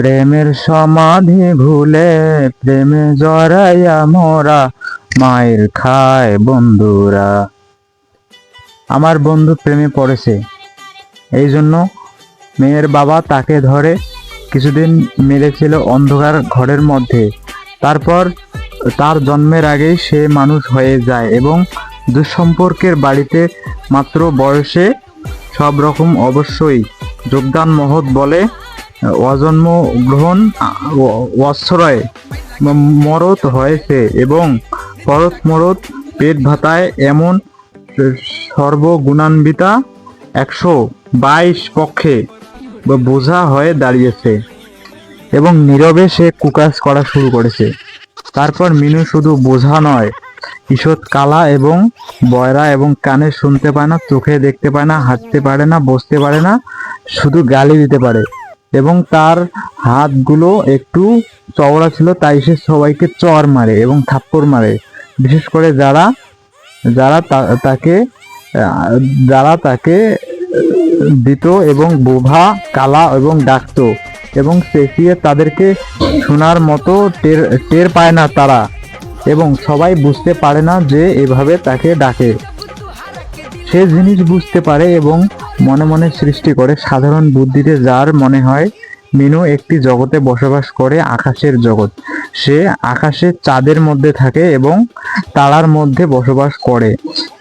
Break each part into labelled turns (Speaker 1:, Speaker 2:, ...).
Speaker 1: প্রেমের সমাধি ভুলে প্রেমে জড়াইয়া মোরা মায়ের খায় বন্ধুরা। আমার বন্ধু প্রেমে পড়েছে, এই জন্য মেয়ের বাবা তাকে ধরে কিছুদিন মেরেছিল অন্ধকার ঘরের মধ্যে। তারপর তার জন্মের আগেই সে মানুষ হয়ে যায় এবং দুঃসম্পর্কের বাড়িতে মাত্র বয়সে সব রকম অবশ্যই যোগদান মহৎ বলে অজন্ম গ্রহণ অশ্রয় মরত হয়েছে এবং পরত মরত পেট ভাতায় এমন সর্বগুণান্বিতা 122 পক্ষে বোঝা হয়ে দাঁড়িয়েছে এবং নীরবে সে কুকাজ করা শুরু করেছে। তারপর মিনু শুধু বোঝা নয়, ঈষৎ কালা এবং বয়রা এবং কানে শুনতে পায় না, চোখে দেখতে পায় না, হাঁটতে পারে না, বসতে পারে না, শুধু গালি দিতে পারে এবং তার হাতগুলো একটু চওড়া ছিল, তাই সে সবাইকে চর মারে এবং থাপ্পড় মারে, বিশেষ করে যারা যারা তাকে যারা তাকে দিত এবং বোভা কালা এবং ডাকতো এবং চেঁচিয়ে তাদেরকে শোনার মতো টের পায় না তারা এবং সবাই বুঝতে পারে না যে এভাবে তাকে ডাকে। সে জিনিস বুঝতে পারে এবং মনে মনে সৃষ্টি করে সাধারণ বুদ্ধিতে যার মনে হয় মিনু একটি জগতে বসবাস করে, আকাশের জগৎ। সে আকাশের চাঁদের মধ্যে থাকে এবং তারার মধ্যে বসবাস করে।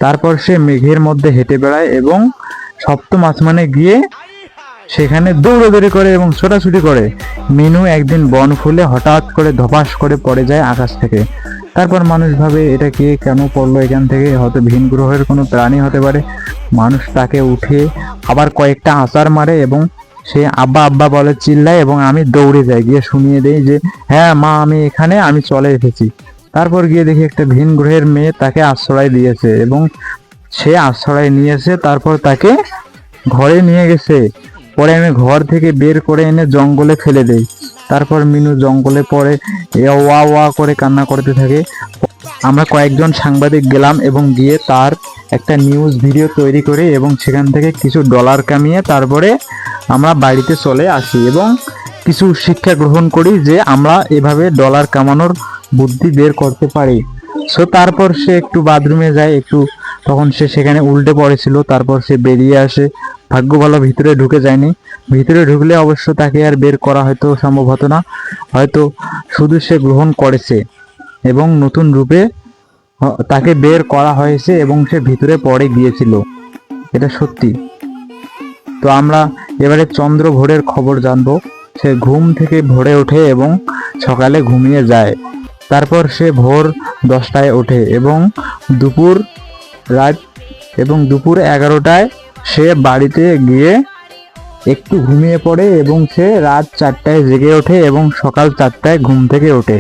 Speaker 1: তারপর সে মেঘের মধ্যে হেঁটে বেড়ায় এবং সপ্তম আসমানে গিয়ে সেখানে দৌড়াদৌড়ি করে এবং ছোটাছুটি করে। মিনু একদিন বন ফুলে হঠাৎ করে ধপাস করে পড়ে যায় আকাশ থেকে। তারপর মানুষ ভাবে এটা কে কেন পড়লো এখান থেকে, হয়তো ভিন গ্রহের কোনো প্রাণী হতে পারে। মানুষ তাকে উঠে আবার কয়েকটা আছাড় মারে এবং সে আব্বা আব্বা বলে, চিল্লায় এবং আমি দৌড়ে যাই, গিয়ে শুনিয়ে দেই যে হ্যাঁ মা আমি এখানে, আমি চলে এসেছি। তারপর গিয়ে দেখি একটা ভিন গ্রহের মেয়ে তাকে আশ্রয় দিয়েছে এবং সে আশ্রয় নিয়েছে। তারপর তাকে ঘরে নিয়ে গেছে। পরে আমি ঘর থেকে বের করে এনে জঙ্গলে ফেলে দেই। তারপর মিনু জঙ্গলে পড়ে ওয়া ওয়া করে কান্না করতে থাকে। আমরা কয়েকজন সাংবাদিক গেলাম এবং গিয়ে তার একটা নিউজ ভিডিও তৈরি করি এবং সেখান থেকে কিছু ডলার কামিয়ে তারপরে আমরা বাড়িতে চলে আসি এবং কিছু শিক্ষা গ্রহণ করি যে আমরা এভাবে ডলার কামানোর বুদ্ধি বের করতে পারি। সো তারপর সে একটু বাথরুমে যায়, একটু তখন সে সেখানে উল্টে পড়েছিল। তারপর সে বেরিয়ে আসে, ভাগ্য ভালো ভিতরে ঢুকে যায়নি। ভিতরে ঢুকলে অবশ্য তাকে আর বের করা হয়তো সম্ভব হতো না, হয়তো শুধু সে গ্রহণ করেছে এবং নতুন রূপে তাকে বের করা হয়েছে এবং সে ভিতরে পড়ে গিয়েছিল, এটা সত্যি। তো আমরা এবারে চন্দ্র ভোরের খবর জানবো। সে ঘুম থেকে ভোরে ওঠে এবং সকালে ঘুমিয়ে যায়। তারপর সে ভোর 10টায় ওঠে এবং দুপুর 11টায় সে বাড়িতে গিয়ে একটু ঘুমিয়ে পড়ে এবং সে রাত 4টায় জেগে ওঠে এবং সকাল 4টায় ঘুম থেকে ওঠে।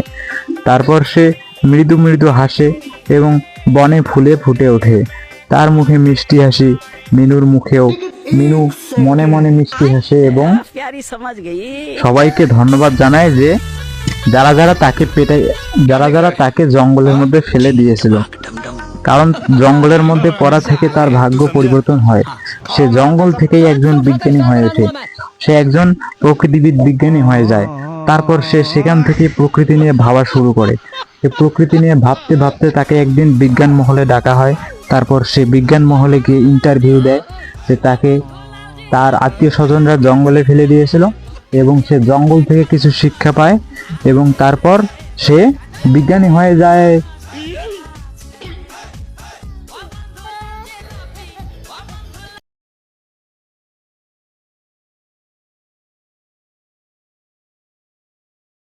Speaker 1: তারপর সে মৃদু মৃদু হাসে এবং বনে ফুলে ফুটে ওঠে। তার মুখে মিষ্টি হাসি, মিনুর মুখেও। মিনু মনে মনে মিষ্টি হাসে এবং সবাইকে ধন্যবাদ জানায় যে যারা যারা তাকে জঙ্গলের মধ্যে ফেলে দিয়েছিল, কারণ জঙ্গলের মধ্যে পড়া থেকে তার ভাগ্য পরিবর্তন হয়। সে জঙ্গল থেকেই একজন বিজ্ঞানী হয়ে ওঠে, সে একজন প্রকৃতিবিদ বিজ্ঞানী হয়ে যায়। তারপর সে সেখান থেকে প্রকৃতি নিয়ে ভাবা শুরু করে। প্রকৃতি নিয়ে ভাবতে ভাবতে তাকে একদিন বিজ্ঞান মহলে ডাকা হয়। তারপর সে বিজ্ঞান মহলে গিয়ে ইন্টারভিউ দেয় যে তাকে তার আত্মীয় স্বজনরা জঙ্গলে ফেলে দিয়েছিল এবং সে জঙ্গল থেকে কিছু শিক্ষা পায় এবং তারপর সে বিজ্ঞানী হয়ে যায়।